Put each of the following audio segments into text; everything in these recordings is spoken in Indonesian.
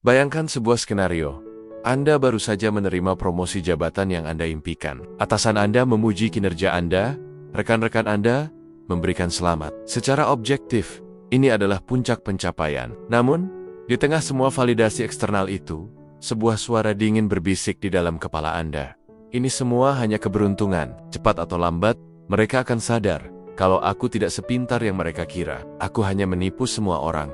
Bayangkan sebuah skenario. Anda baru saja menerima promosi jabatan yang Anda impikan. Atasan Anda memuji kinerja Anda, rekan-rekan Anda memberikan selamat. Secara objektif, ini adalah puncak pencapaian. Namun, di tengah semua validasi eksternal itu, sebuah suara dingin berbisik di dalam kepala Anda. Ini semua hanya keberuntungan. Cepat atau lambat, mereka akan sadar kalau aku tidak sepintar yang mereka kira. Aku hanya menipu semua orang.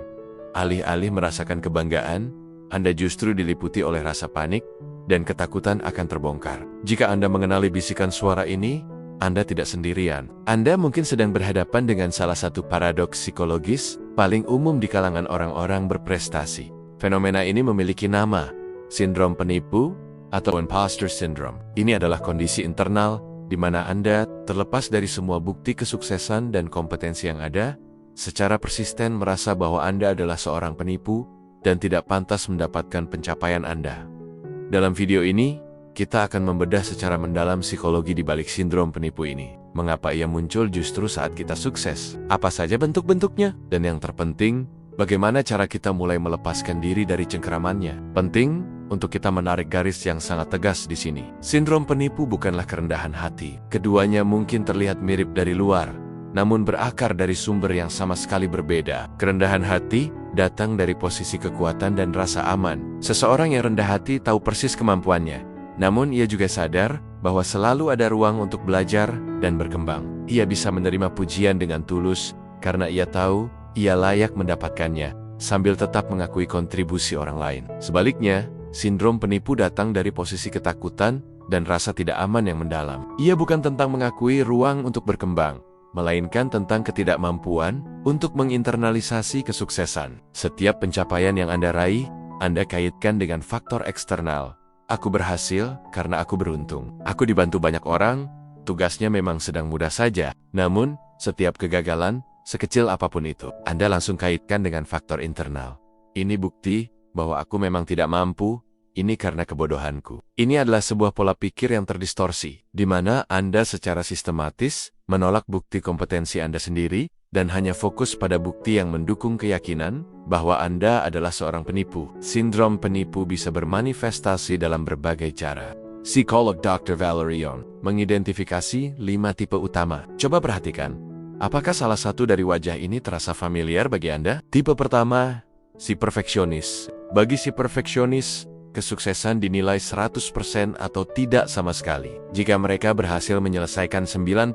Alih-alih merasakan kebanggaan, Anda justru diliputi oleh rasa panik dan ketakutan akan terbongkar. Jika Anda mengenali bisikan suara ini, Anda tidak sendirian. Anda mungkin sedang berhadapan dengan salah satu paradoks psikologis paling umum di kalangan orang-orang berprestasi. Fenomena ini memiliki nama, sindrom penipu atau imposter syndrome. Ini adalah kondisi internal di mana Anda, terlepas dari semua bukti kesuksesan dan kompetensi yang ada, secara persisten merasa bahwa Anda adalah seorang penipu dan tidak pantas mendapatkan pencapaian Anda. Dalam video ini, kita akan membedah secara mendalam psikologi di balik sindrom penipu ini. Mengapa ia muncul justru saat kita sukses? Apa saja bentuk-bentuknya? Dan yang terpenting, bagaimana cara kita mulai melepaskan diri dari cengkeramannya? Penting untuk kita menarik garis yang sangat tegas di sini. Sindrom penipu bukanlah kerendahan hati. Keduanya mungkin terlihat mirip dari luar, namun berakar dari sumber yang sama sekali berbeda. Kerendahan hati datang dari posisi kekuatan dan rasa aman. Seseorang yang rendah hati tahu persis kemampuannya, namun ia juga sadar bahwa selalu ada ruang untuk belajar dan berkembang. Ia bisa menerima pujian dengan tulus karena ia tahu ia layak mendapatkannya, sambil tetap mengakui kontribusi orang lain. Sebaliknya, sindrom penipu datang dari posisi ketakutan dan rasa tidak aman yang mendalam. Ia bukan tentang mengakui ruang untuk berkembang, melainkan tentang ketidakmampuan untuk menginternalisasi kesuksesan. Setiap pencapaian yang Anda raih, Anda kaitkan dengan faktor eksternal. Aku berhasil karena aku beruntung. Aku dibantu banyak orang, tugasnya memang sedang mudah saja. Namun, setiap kegagalan, sekecil apapun itu, Anda langsung kaitkan dengan faktor internal. Ini bukti bahwa aku memang tidak mampu, ini karena kebodohanku. Ini adalah sebuah pola pikir yang terdistorsi, di mana Anda secara sistematis menolak bukti kompetensi Anda sendiri, dan hanya fokus pada bukti yang mendukung keyakinan bahwa Anda adalah seorang penipu. Sindrom penipu bisa bermanifestasi dalam berbagai cara. Psikolog Dr. Valerie Young mengidentifikasi 5 tipe utama. Coba perhatikan, apakah salah satu dari wajah ini terasa familiar bagi Anda? Tipe pertama, si perfeksionis. Bagi si perfeksionis, kesuksesan dinilai 100% atau tidak sama sekali. Jika mereka berhasil menyelesaikan 99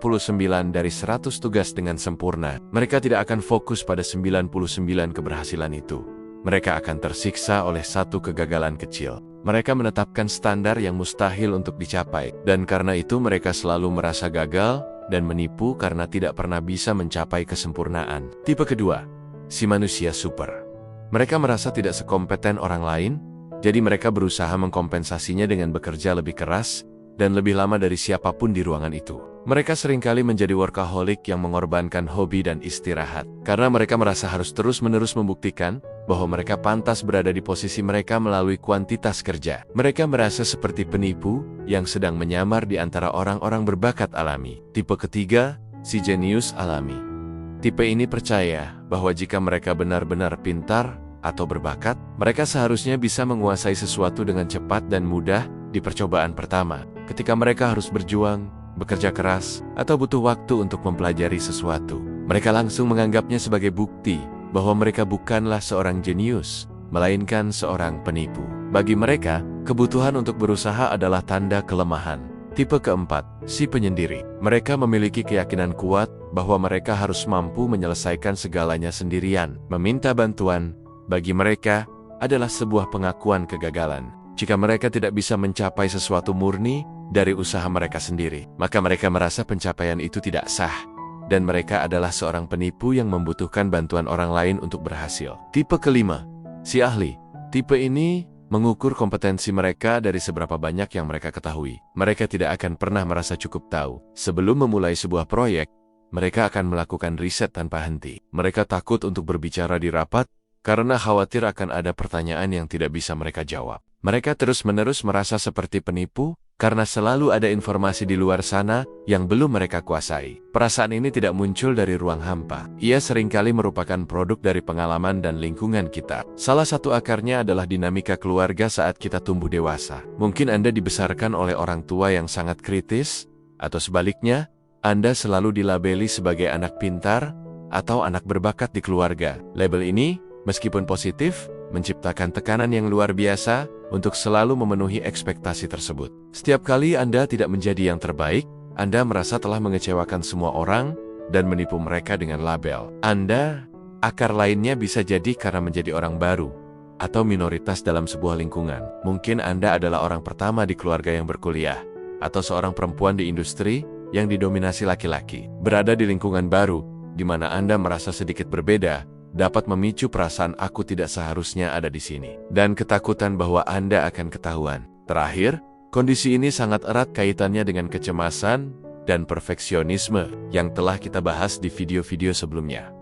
dari 100 tugas dengan sempurna, mereka tidak akan fokus pada 99 keberhasilan itu. Mereka akan tersiksa oleh satu kegagalan kecil. Mereka menetapkan standar yang mustahil untuk dicapai, dan karena itu mereka selalu merasa gagal dan menipu karena tidak pernah bisa mencapai kesempurnaan. Tipe kedua, si manusia super. Mereka merasa tidak sekompeten orang lain, jadi mereka berusaha mengkompensasinya dengan bekerja lebih keras dan lebih lama dari siapapun di ruangan itu. Mereka seringkali menjadi workaholic yang mengorbankan hobi dan istirahat, karena mereka merasa harus terus-menerus membuktikan bahwa mereka pantas berada di posisi mereka melalui kuantitas kerja. Mereka merasa seperti penipu yang sedang menyamar di antara orang-orang berbakat alami. Tipe ketiga, si jenius alami. Tipe ini percaya bahwa jika mereka benar-benar pintar atau berbakat, mereka seharusnya bisa menguasai sesuatu dengan cepat dan mudah di percobaan pertama. Ketika mereka harus berjuang, bekerja keras, atau butuh waktu untuk mempelajari sesuatu, mereka langsung menganggapnya sebagai bukti bahwa mereka bukanlah seorang jenius, melainkan seorang penipu. Bagi mereka, kebutuhan untuk berusaha adalah tanda kelemahan. Tipe keempat, si penyendiri. Mereka memiliki keyakinan kuat bahwa mereka harus mampu menyelesaikan segalanya sendirian. Meminta bantuan, bagi mereka, adalah sebuah pengakuan kegagalan. Jika mereka tidak bisa mencapai sesuatu murni dari usaha mereka sendiri, maka mereka merasa pencapaian itu tidak sah, dan mereka adalah seorang penipu yang membutuhkan bantuan orang lain untuk berhasil. Tipe kelima, si ahli. Tipe ini mengukur kompetensi mereka dari seberapa banyak yang mereka ketahui. Mereka tidak akan pernah merasa cukup tahu. Sebelum memulai sebuah proyek, mereka akan melakukan riset tanpa henti. Mereka takut untuk berbicara di rapat, karena khawatir akan ada pertanyaan yang tidak bisa mereka jawab. Mereka terus-menerus merasa seperti penipu, karena selalu ada informasi di luar sana yang belum mereka kuasai. Perasaan ini tidak muncul dari ruang hampa. Ia seringkali merupakan produk dari pengalaman dan lingkungan kita. Salah satu akarnya adalah dinamika keluarga saat kita tumbuh dewasa. Mungkin Anda dibesarkan oleh orang tua yang sangat kritis, atau sebaliknya, Anda selalu dilabeli sebagai anak pintar atau anak berbakat di keluarga. Label ini, meskipun positif, menciptakan tekanan yang luar biasa untuk selalu memenuhi ekspektasi tersebut. Setiap kali Anda tidak menjadi yang terbaik, Anda merasa telah mengecewakan semua orang dan menipu mereka dengan label. Akar lainnya bisa jadi karena menjadi orang baru atau minoritas dalam sebuah lingkungan. Mungkin Anda adalah orang pertama di keluarga yang berkuliah, atau seorang perempuan di industri yang didominasi laki-laki. Berada di lingkungan baru, di mana Anda merasa sedikit berbeda, dapat memicu perasaan aku tidak seharusnya ada di sini, dan ketakutan bahwa Anda akan ketahuan. Terakhir, kondisi ini sangat erat kaitannya dengan kecemasan dan perfeksionisme yang telah kita bahas di video-video sebelumnya.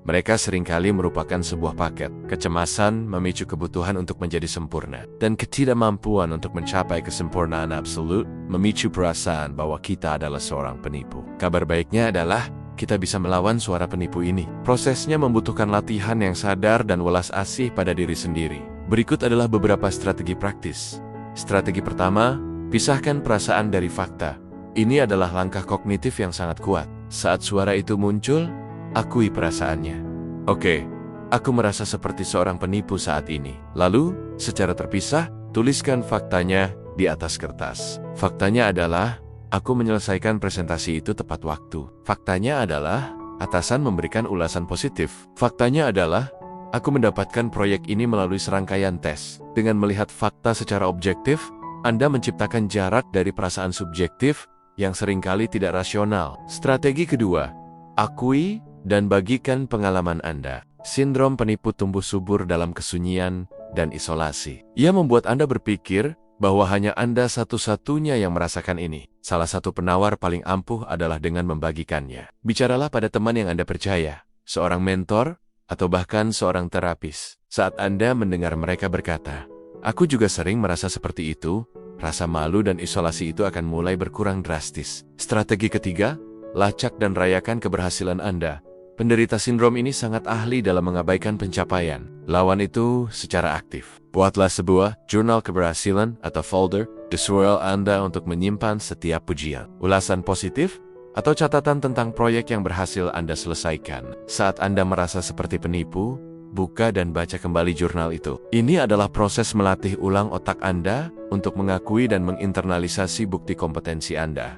Mereka seringkali merupakan sebuah paket. Kecemasan memicu kebutuhan untuk menjadi sempurna, dan ketidakmampuan untuk mencapai kesempurnaan absolut memicu perasaan bahwa kita adalah seorang penipu. Kabar baiknya adalah kita bisa melawan suara penipu ini. Prosesnya membutuhkan latihan yang sadar dan welas asih pada diri sendiri. Berikut adalah beberapa strategi praktis. Strategi pertama, pisahkan perasaan dari fakta. Ini adalah langkah kognitif yang sangat kuat. Saat suara itu muncul, akui perasaannya. Oke, aku merasa seperti seorang penipu saat ini. Lalu, secara terpisah, tuliskan faktanya di atas kertas. Faktanya adalah, aku menyelesaikan presentasi itu tepat waktu. Faktanya adalah, atasan memberikan ulasan positif. Faktanya adalah, aku mendapatkan proyek ini melalui serangkaian tes. Dengan melihat fakta secara objektif, Anda menciptakan jarak dari perasaan subjektif yang seringkali tidak rasional. Strategi kedua, akui dan bagikan pengalaman Anda. Sindrom penipu tumbuh subur dalam kesunyian dan isolasi. Ia membuat Anda berpikir bahwa hanya Anda satu-satunya yang merasakan ini. Salah satu penawar paling ampuh adalah dengan membagikannya. Bicaralah pada teman yang Anda percaya, seorang mentor, atau bahkan seorang terapis. Saat Anda mendengar mereka berkata, "Aku juga sering merasa seperti itu," rasa malu dan isolasi itu akan mulai berkurang drastis. Strategi ketiga, lacak dan rayakan keberhasilan Anda. Penderita sindrom ini sangat ahli dalam mengabaikan pencapaian. Lawan itu secara aktif. Buatlah sebuah jurnal keberhasilan atau folder di swirl Anda untuk menyimpan setiap pujian, ulasan positif, atau catatan tentang proyek yang berhasil Anda selesaikan. Saat Anda merasa seperti penipu, buka dan baca kembali jurnal itu. Ini adalah proses melatih ulang otak Anda untuk mengakui dan menginternalisasi bukti kompetensi Anda.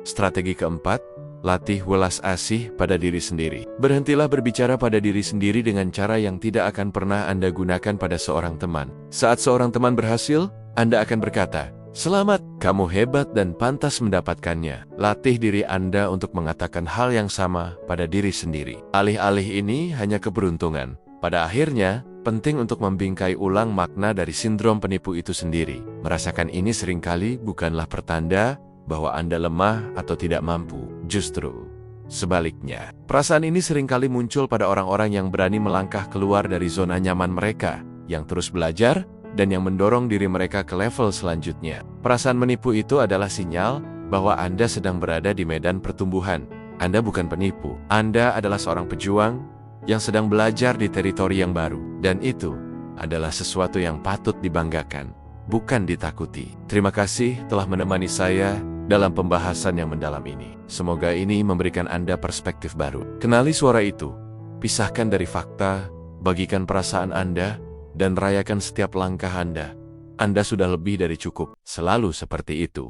Strategi keempat, latih welas asih pada diri sendiri. Berhentilah berbicara pada diri sendiri dengan cara yang tidak akan pernah Anda gunakan pada seorang teman. Saat seorang teman berhasil, Anda akan berkata, "Selamat, kamu hebat dan pantas mendapatkannya." Latih diri Anda untuk mengatakan hal yang sama pada diri sendiri. Alih-alih ini hanya keberuntungan. Pada akhirnya, penting untuk membingkai ulang makna dari sindrom penipu itu sendiri. Merasakan ini seringkali bukanlah pertanda bahwa Anda lemah atau tidak mampu. Justru sebaliknya, perasaan ini seringkali muncul pada orang-orang yang berani melangkah keluar dari zona nyaman mereka, yang terus belajar, dan yang mendorong diri mereka ke level selanjutnya. Perasaan menipu itu adalah sinyal bahwa Anda sedang berada di medan pertumbuhan. Anda bukan penipu. Anda adalah seorang pejuang yang sedang belajar di teritori yang baru. Dan itu adalah sesuatu yang patut dibanggakan, bukan ditakuti. Terima kasih telah menemani saya dalam pembahasan yang mendalam ini. Semoga ini memberikan Anda perspektif baru. Kenali suara itu, pisahkan dari fakta, bagikan perasaan Anda, dan rayakan setiap langkah Anda. Anda sudah lebih dari cukup. Selalu seperti itu.